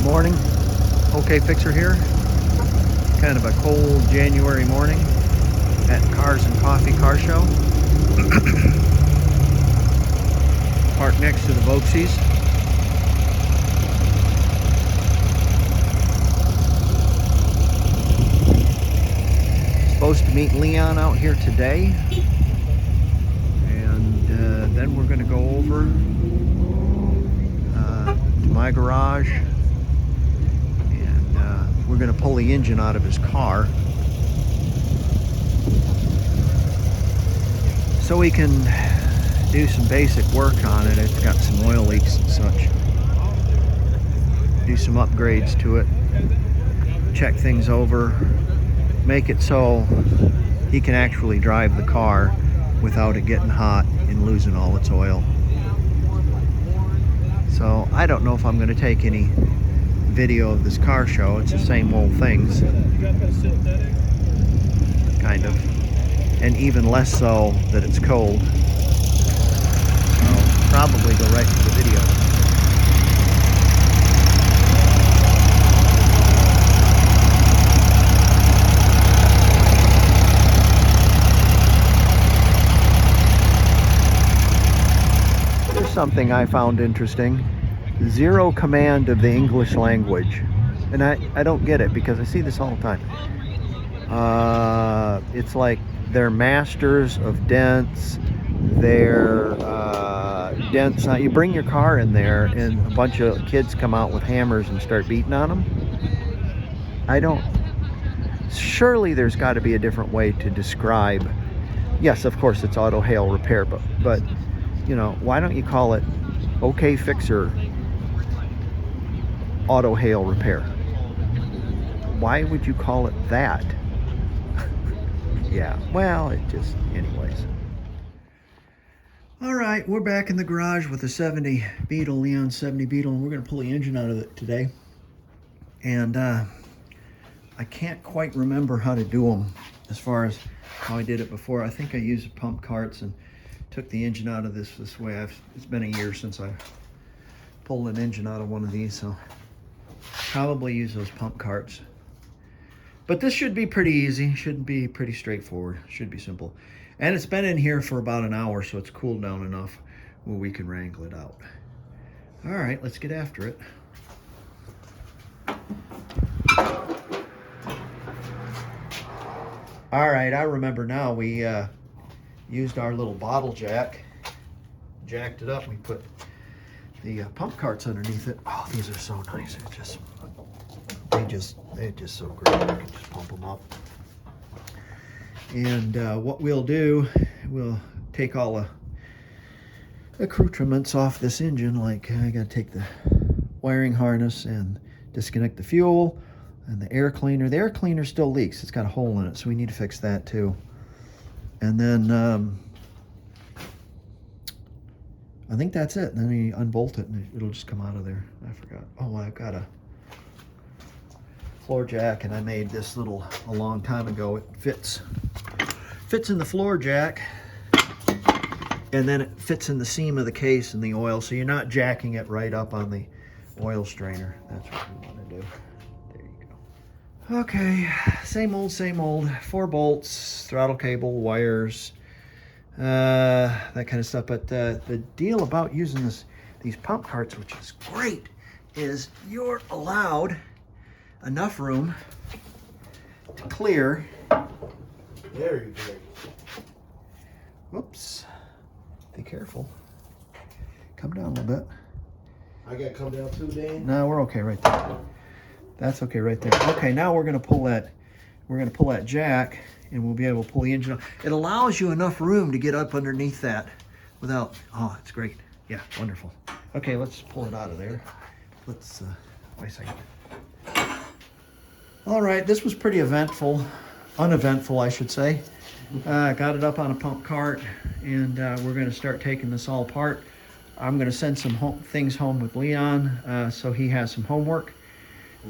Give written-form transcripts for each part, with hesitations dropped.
Morning, OK Fixer here. Kind of a cold January morning at Cars and Coffee Car Show. Parked next to the Volksies. Supposed to meet Leon out here today, and then we're going to go over to my garage. We're going to pull the engine out of his car so we can do some basic work on it. It's got some oil leaks and such. Do some upgrades to it, check things over, make it so he can actually drive the car without it getting hot and losing all its oil. So I don't know if I'm going to take any video of this car show. It's the same old things, kind of, and even less so that it's cold. I'll probably go right to the video. Here's something I found interesting. Zero command of the English language, and I don't get it because I see this all the time. It's like they're masters of dents. They're dents. You bring your car in there and a bunch of kids come out with hammers and start beating on them. Surely there's got to be a different way to describe. Yes, of course it's auto hail repair, but you know, why don't you call it OK Fixer auto hail repair? Why would you call it that? Yeah, well, it just, anyways. All right, we're back in the garage with the 70 Beetle, Leon 70 Beetle, and we're going to pull the engine out of it today. And I can't quite remember how to do them as far as how I did it before. I think I used pump carts and took the engine out of this way. It's been a year since I pulled an engine out of one of these, so probably use those pump carts. But this should be pretty easy. Should be pretty straightforward. Should be simple. And it's been in here for about an hour, so it's cooled down enough where we can wrangle it out. All right, let's get after it. All right, I remember now. We used our little bottle jack, jacked it up. We put the pump carts underneath it. Oh, these are so nice. They're just so great. You can just pump them up. And what we'll do, we'll take all the accoutrements off this engine. Like I gotta take the wiring harness and disconnect the fuel and the air cleaner. The air cleaner still leaks. It's got a hole in it, so we need to fix that too. And then I think that's it. Then you unbolt it and it'll just come out of there. I forgot. Oh, I've got a floor jack, and I made this a long time ago. It fits in the floor jack, and then it fits in the seam of the case and the oil, so you're not jacking it right up on the oil strainer. That's what we want to do. There you go. Okay, same old, 4 bolts, throttle cable, wires, that kind of stuff. But the deal about using these pump carts, which is great, is you're allowed enough room to clear. There you go. Whoops. Be careful. Come down a little bit. I gotta come down too, Dan? No, we're okay right there. That's okay right there. Okay, now we're gonna pull that jack, and we'll be able to pull the engine up. It allows you enough room to get up underneath that without, oh, it's great. Yeah, wonderful. Okay, let's pull it out of there. Let's, wait a second. All right, this was pretty uneventful, I should say. Got it up on a pump cart, and we're going to start taking this all apart. I'm going to send some things home with Leon, so he has some homework,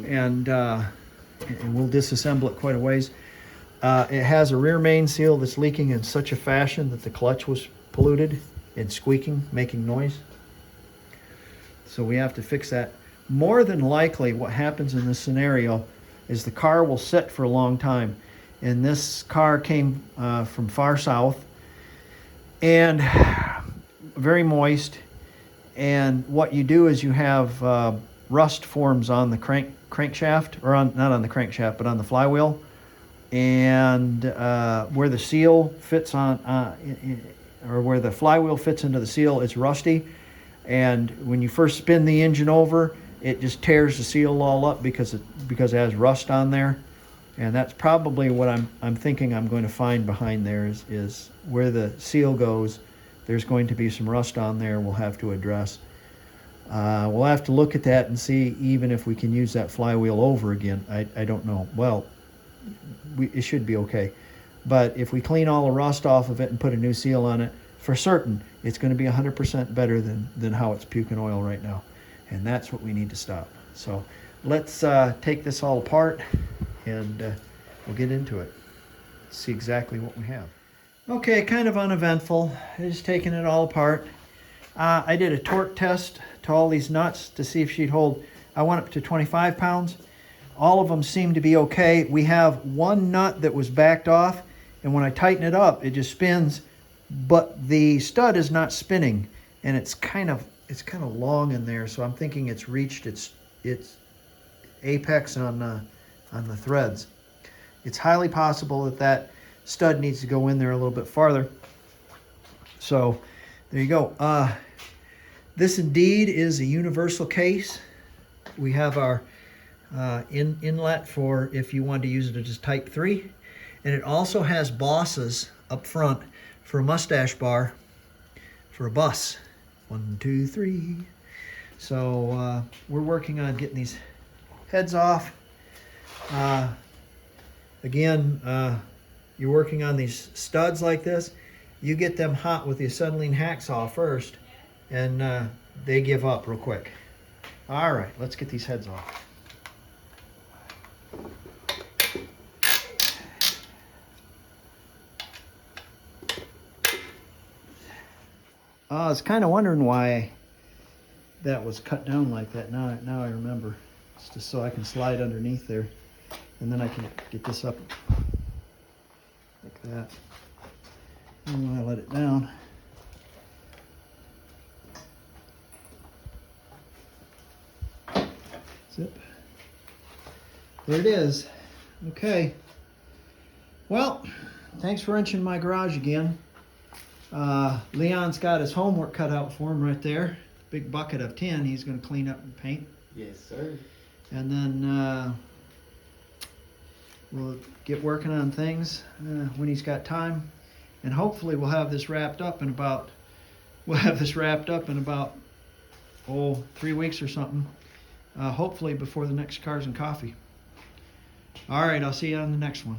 and we'll disassemble it quite a ways. It has a rear main seal that's leaking in such a fashion that the clutch was polluted and squeaking, making noise. So we have to fix that. more than likely what happens in this scenario is the car will sit for a long time. And this car came from far south and very moist. And what you do is you have rust forms on the crankshaft, or not on the crankshaft, but on the flywheel. And where the seal fits on, or where the flywheel fits into the seal, it's rusty. And when you first spin the engine over, it just tears the seal all up because it has rust on there. And that's probably what I'm thinking I'm going to find behind there is where the seal goes. There's going to be some rust on there we'll have to address. We'll have to look at that and see even if we can use that flywheel over again. I don't know. Well, it should be okay. But if we clean all the rust off of it and put a new seal on it, for certain, it's going to be 100% better than how it's puking oil right now. And that's what we need to stop. So let's take this all apart and we'll get into it. See exactly what we have. Okay, kind of uneventful. Just taking it all apart. I did a torque test to all these nuts to see if she'd hold. I went up to 25 pounds. All of them seem to be okay. We have one nut that was backed off, and when I tighten it up, it just spins, but the stud is not spinning, and it's kind of long in there, so I'm thinking it's reached its apex on the threads. It's highly possible that stud needs to go in there a little bit farther. So there you go. This indeed is a universal case. We have our inlet for if you want to use it as type 3. And it also has bosses up front for a mustache bar for a bus. 1, 2, 3. So we're working on getting these heads off. Again, you're working on these studs like this. You get them hot with the acetylene hacksaw first, and they give up real quick. All right, let's get these heads off. I was kind of wondering why that was cut down like that. Now I remember. It's just so I can slide underneath there, and then I can get this up like that. And when I let it down, zip. There it is. Okay. Well, thanks for wrenching my garage again. Leon's got his homework cut out for him right there. Big bucket of tin he's going to clean up and paint. Yes, sir. And then we'll get working on things when he's got time. And hopefully we'll have this wrapped up in about 3 weeks or something. Hopefully before the next Cars and Coffee. All right, I'll see you on the next one.